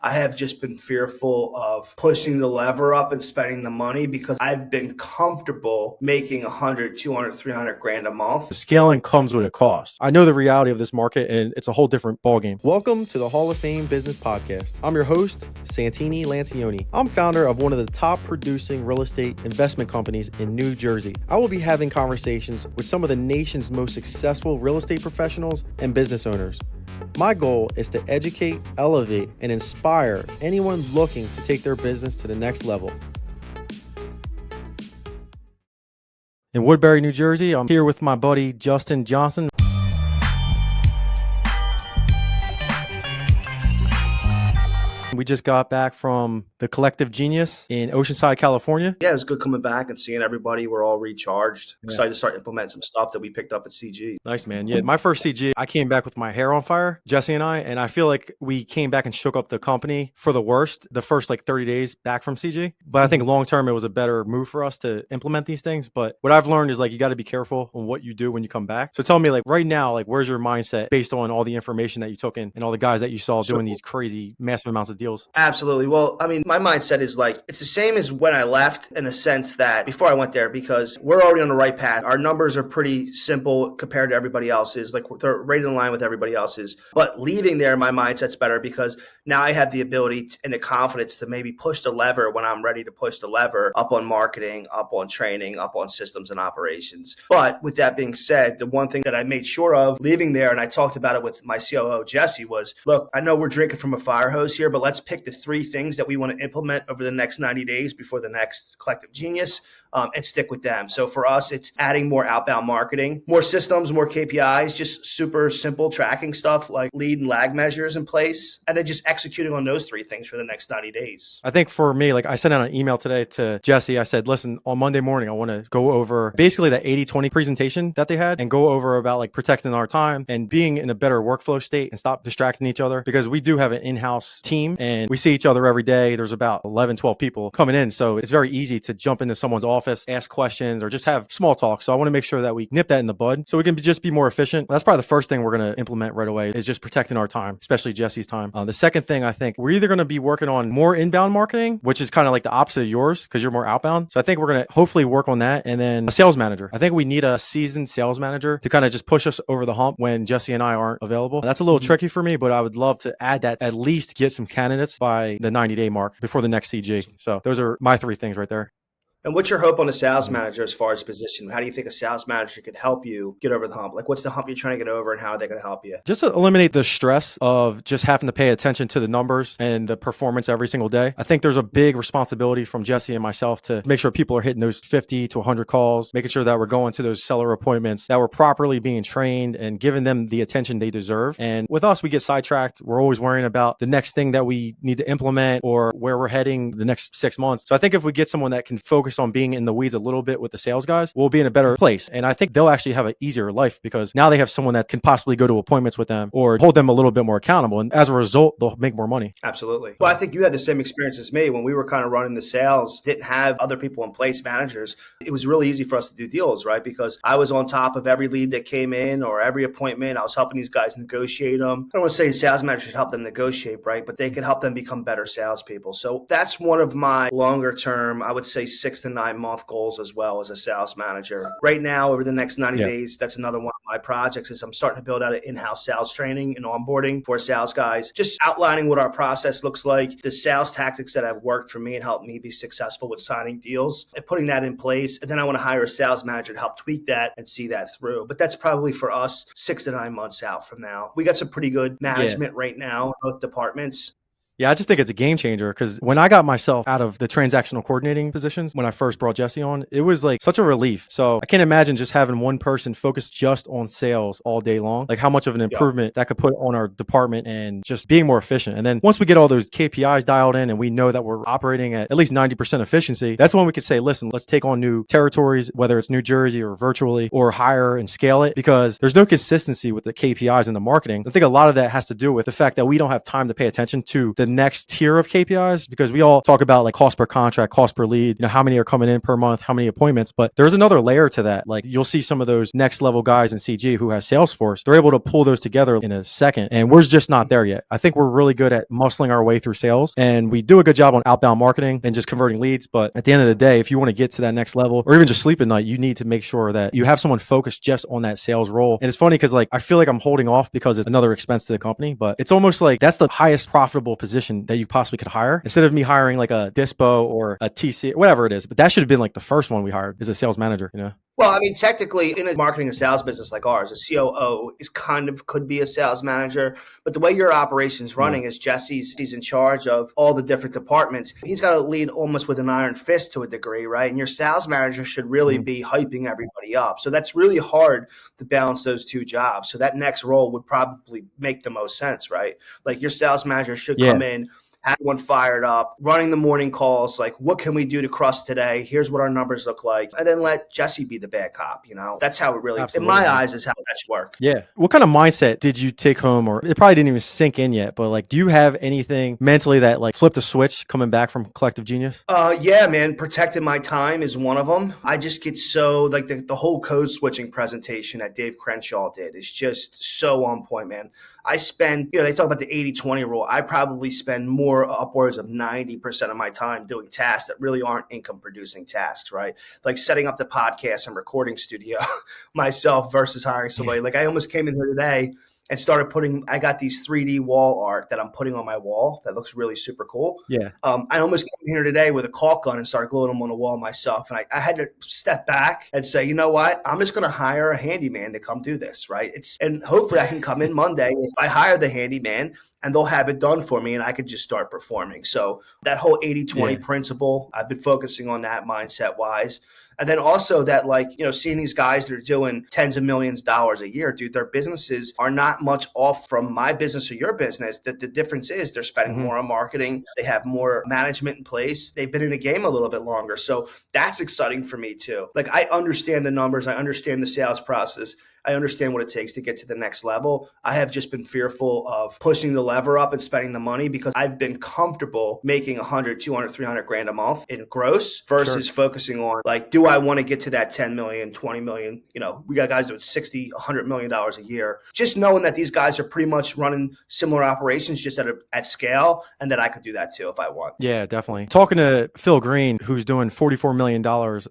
I have just been fearful of pushing the lever up and spending the money because I've been comfortable making 100, 200, 300 grand a month. Scaling comes with a cost. I know the reality of this market, and it's a whole different ballgame. Welcome to the Hall of Fame Business Podcast. I'm your host, Santini Lancioni. I'm founder of one of the top producing real estate investment companies in New Jersey. I will be having conversations with some of the nation's most successful real estate professionals and business owners. My goal is to educate, elevate, and inspire anyone looking to take their business to the next level. In Woodbury, New Jersey, I'm here with my buddy Justin Johnson. We just got back from the Collective Genius in Oceanside, California. Yeah, it was good coming back and seeing everybody. We're all recharged. Excited to start implementing some stuff that we picked up at CG. Nice, man. Yeah, my first CG, I came back with my hair on fire, Jesse and I feel like we came back and shook up the company for the worst the first 30 days back from CG. But I think long-term, it was a better move for us to implement these things. But what I've learned is you got to be careful on what you do when you come back. So tell me right now, where's your mindset based on all the information that you took in and all the guys that you saw doing these crazy massive amounts of deals? Absolutely. Well, I mean, my mindset is it's the same as when I left in the sense that before I went there, because we're already on the right path. Our numbers are pretty simple compared to everybody else's. They're right in line with everybody else's. But leaving there, my mindset's better because now I have the ability and the confidence to maybe push the lever when I'm ready to push the lever up on marketing, up on training, up on systems and operations. But with that being said, the one thing that I made sure of leaving there, and I talked about it with my COO, Jesse, was, look, I know we're drinking from a fire hose here, but let's pick the 3 things that we want to implement over the next 90 days before the next Collective Genius. And stick with them. So for us, it's adding more outbound marketing, more systems, more KPIs, just super simple tracking stuff like lead and lag measures in place, and then just executing on those 3 things for the next 90 days. I think for me, I sent out an email today to Jesse. I said, listen, on Monday morning, I want to go over basically the 80-20 presentation that they had and go over about protecting our time and being in a better workflow state and stop distracting each other, because we do have an in-house team and we see each other every day. There's about 11, 12 people coming in. So it's very easy to jump into someone's office, ask questions, or just have small talk. So I want to make sure that we nip that in the bud so we can just be more efficient. That's probably the first thing we're going to implement right away, is just protecting our time, especially Jesse's time. The second thing, I think we're either going to be working on more inbound marketing, which is kind of the opposite of yours because you're more outbound. So I think we're going to hopefully work on that. And then a sales manager. I think we need a seasoned sales manager to kind of just push us over the hump when Jesse and I aren't available. That's a little tricky for me, but I would love to add that, at least get some candidates by the 90-day mark before the next CG. So those are my 3 things right there. And what's your hope on a sales manager as far as position? How do you think a sales manager could help you get over the hump? What's the hump you're trying to get over and how are they going to help you? Just to eliminate the stress of just having to pay attention to the numbers and the performance every single day. I think there's a big responsibility from Jesse and myself to make sure people are hitting those 50 to 100 calls, making sure that we're going to those seller appointments, that we're properly being trained and giving them the attention they deserve. And with us, we get sidetracked. We're always worrying about the next thing that we need to implement or where we're heading the next 6 months. So I think if we get someone that can focus on being in the weeds a little bit with the sales guys, we'll be in a better place. And I think they'll actually have an easier life because now they have someone that can possibly go to appointments with them or hold them a little bit more accountable. And as a result, they'll make more money. Absolutely. Well, I think you had the same experience as me when we were kind of running the sales, didn't have other people in place, managers. It was really easy for us to do deals, right? Because I was on top of every lead that came in or every appointment. I was helping these guys negotiate them. I don't want to say sales managers should help them negotiate, right? But they could help them become better salespeople. So that's one of my longer term, I would say 6 to 9 month goals as well as a sales manager. Right now, over the next 90 days, that's another one of my projects is I'm starting to build out an in-house sales training and onboarding for sales guys, just outlining what our process looks like, the sales tactics that have worked for me and helped me be successful with signing deals and putting that in place. And then I want to hire a sales manager to help tweak that and see that through. But that's probably for us 6 to 9 months out from now. We got some pretty good management right now in both departments. Yeah, I just think it's a game changer because when I got myself out of the transactional coordinating positions, when I first brought Jesse on, it was such a relief. So I can't imagine just having one person focus just on sales all day long, how much of an improvement that could put on our department and just being more efficient. And then once we get all those KPIs dialed in and we know that we're operating at least 90% efficiency, that's when we could say, listen, let's take on new territories, whether it's New Jersey or virtually, or hire and scale it, because there's no consistency with the KPIs and the marketing. I think a lot of that has to do with the fact that we don't have time to pay attention to the next tier of KPIs, because we all talk about like cost per contract, cost per lead, how many are coming in per month, how many appointments, but there's another layer to that. Like you'll see some of those next level guys in CG who has Salesforce, they're able to pull those together in a second. And we're just not there yet. I think we're really good at muscling our way through sales, and we do a good job on outbound marketing and just converting leads. But at the end of the day, if you want to get to that next level or even just sleep at night, you need to make sure that you have someone focused just on that sales role. And it's funny because like I feel like I'm holding off because it's another expense to the company, but it's almost like that's the highest profitable position that you possibly could hire, instead of me hiring like a dispo or a TC, whatever it is. But that should have been like the first one we hired, is a sales manager, Well, I mean, technically, in a marketing and sales business like ours, a COO is could be a sales manager. But the way your operation's running is he's in charge of all the different departments. He's got to lead almost with an iron fist to a degree, right? And your sales manager should really be hyping everybody up. So that's really hard to balance those two jobs. So that next role would probably make the most sense, right? Like your sales manager should come in, have one fired up, running the morning calls, like what can we do to crush today? Here's what our numbers look like. And then let Jesse be the bad cop, That's how it really, in my eyes, is how that should work. Yeah. What kind of mindset did you take home, or it probably didn't even sink in yet, but like, do you have anything mentally that like flipped a switch coming back from Collective Genius? Yeah, man. Protecting my time is one of them. I just get so like the whole code switching presentation that Dave Crenshaw did is just so on point, man. I spend, they talk about the 80-20 rule. I probably spend more upwards of 90% of my time doing tasks that really aren't income producing tasks, right? Like setting up the podcast and recording studio myself versus hiring somebody. Like I almost came in here today and started I got these 3D wall art that I'm putting on my wall that looks really super cool. Yeah. I almost came here today with a caulk gun and started gluing them on the wall myself. And I had to step back and say, you know what? I'm just going to hire a handyman to come do this, right? And hopefully I can come in Monday. If I hire the handyman, and they'll have it done for me and I could just start performing. So that whole 80-20 principle, I've been focusing on that mindset wise. And then also that seeing these guys that are doing tens of millions of dollars a year, dude, their businesses are not much off from my business or your business. That the difference is they're spending more on marketing. They have more management in place. They've been in the game a little bit longer. So that's exciting for me too. Like I understand the numbers. I understand the sales process. I understand what it takes to get to the next level. I have just been fearful of pushing the lever up and spending the money because I've been comfortable making 100, 200, 300 grand a month in gross versus focusing on like, do I want to get to that 10 million, 20 million? We got guys doing 60, 100 million dollars a year. Just knowing that these guys are pretty much running similar operations just at scale, and that I could do that too if I want. Yeah, definitely. Talking to Phil Green, who's doing $44 million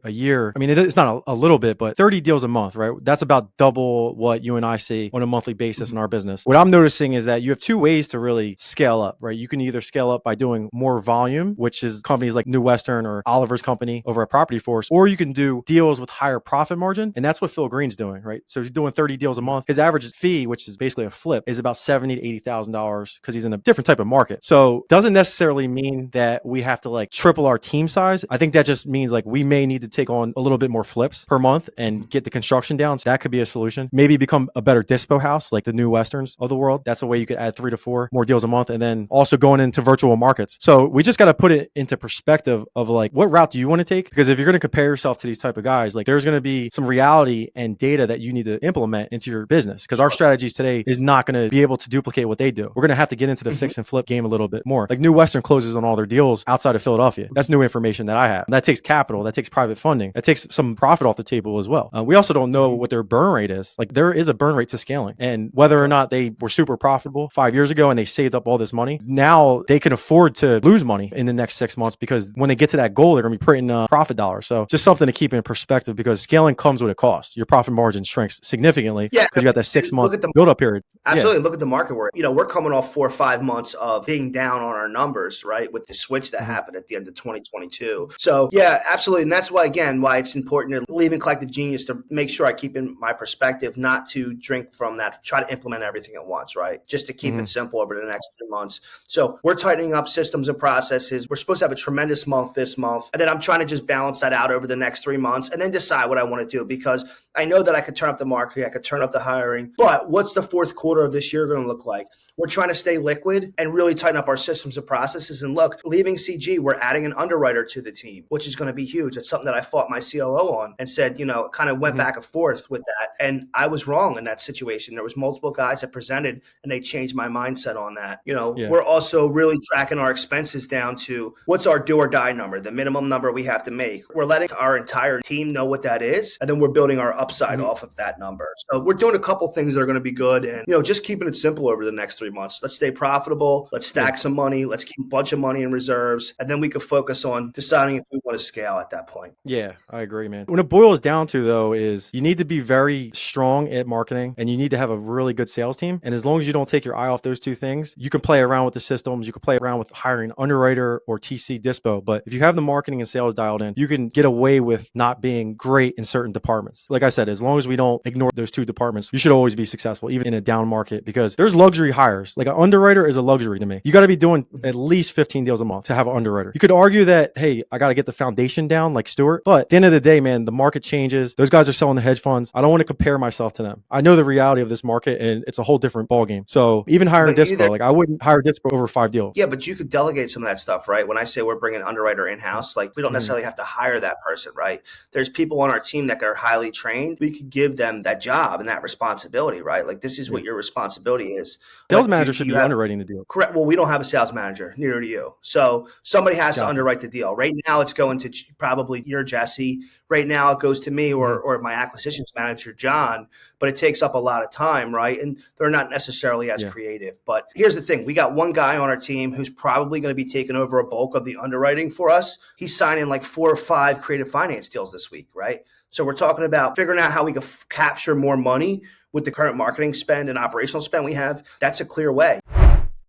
a year. I mean, it's not a little bit, but 30 deals a month, right? That's about double what you and I see on a monthly basis in our business. What I'm noticing is that you have two ways to really scale up, right? You can either scale up by doing more volume, which is companies like New Western or Oliver's company over at Property Force, or you can do deals with higher profit margin. And that's what Phil Green's doing, right? So he's doing 30 deals a month. His average fee, which is basically a flip, is about $70,000 to $80,000 because he's in a different type of market. So doesn't necessarily mean that we have to like triple our team size. I think that just means like we may need to take on a little bit more flips per month and get the construction down. So that could be a solution. Maybe become a better dispo house like the New Westerns of the world. That's a way you could add 3 to 4 more deals a month, and then also going into virtual markets. So we just got to put it into perspective of like, what route do you want to take? Because if you're going to compare yourself to these type of guys, like there's going to be some reality and data that you need to implement into your business, because our strategies today is not going to be able to duplicate what they do. We're going to have to get into the fix and flip game a little bit more. Like New Western closes on all their deals outside of Philadelphia. That's new information that I have. That takes capital. That takes private funding. That takes some profit off the table as well. We also don't know what their burn rate is. Like there is a burn rate to scaling, and whether or not they were super profitable 5 years ago and they saved up all this money, now they can afford to lose money in the next 6 months, because when they get to that goal, they're going to be printing profit dollars. So just something to keep in perspective, because scaling comes with a cost. Your profit margin shrinks significantly because you got that 6 month build up period. Absolutely. Look at the market we're coming off 4 or 5 months of being down on our numbers, right? With the switch that happened at the end of 2022. So yeah, absolutely. And that's why it's important to leave in Collective Genius to make sure I keep in my perspective, not to drink from that, try to implement everything at once, right? Just to keep it simple over the next 3 months. So we're tightening up systems and processes. We're supposed to have a tremendous month this month. And then I'm trying to just balance that out over the next 3 months and then decide what I want to do, because I know that I could turn up the marketing, I could turn up the hiring, but what's the fourth quarter of this year going to look like? we're trying to stay liquid and really tighten up our systems and processes. And look, leaving CG, we're adding an underwriter to the team, which is going to be huge. It's something that I fought my COO on and said, kind of went back and forth with that. And I was wrong in that situation. There was multiple guys that presented and they changed my mindset on that. We're also really tracking our expenses down to what's our do or die number, the minimum number we have to make. We're letting our entire team know what that is. And then we're building our upside off of that number. So we're doing a couple things that are going to be good. And, just keeping it simple over the next 3 months. Let's stay profitable. Let's stack some money. Let's keep a bunch of money in reserves. And then we can focus on deciding if we want to scale at that point. Yeah, I agree, man. When it boils down to, though, is you need to be very strong at marketing and you need to have a really good sales team. And as long as you don't take your eye off those two things, you can play around with the systems. You can play around with hiring an underwriter or TC Dispo. But if you have the marketing and sales dialed in, you can get away with not being great in certain departments. Like I said, as long as we don't ignore those two departments, you should always be successful, even in a down market, because there's luxury hires. Like an underwriter is a luxury to me. You got to be doing at least 15 deals a month to have an underwriter. You could argue that, hey, I got to get the foundation down like Stewart. But at the end of the day, man, the market changes. Those guys are selling the hedge funds. I don't want to compare myself to them. I know the reality of this market and it's a whole different ballgame. So even hiring Dispo, like I wouldn't hire Dispo over 5 deals. Yeah, but you could delegate some of that stuff, right? When I say we're bringing an underwriter in-house, like we don't necessarily have to hire that person, right? There's people on our team that are highly trained. We could give them that job and that responsibility, right? Like this is what your responsibility is. Sales manager should be underwriting the deal. Correct. Well, we don't have a sales manager, neither do you. So somebody has to underwrite the deal. Right now it's going to probably your Jesse. Right now it goes to me or my acquisitions manager, John, but it takes up a lot of time, right? And they're not necessarily as creative. But here's the thing. We got one guy on our team who's probably going to be taking over a bulk of the underwriting for us. He's signing like 4 or 5 creative finance deals this week, right? So we're talking about figuring out how we can capture more money with the current marketing spend and operational spend we have. That's a clear way.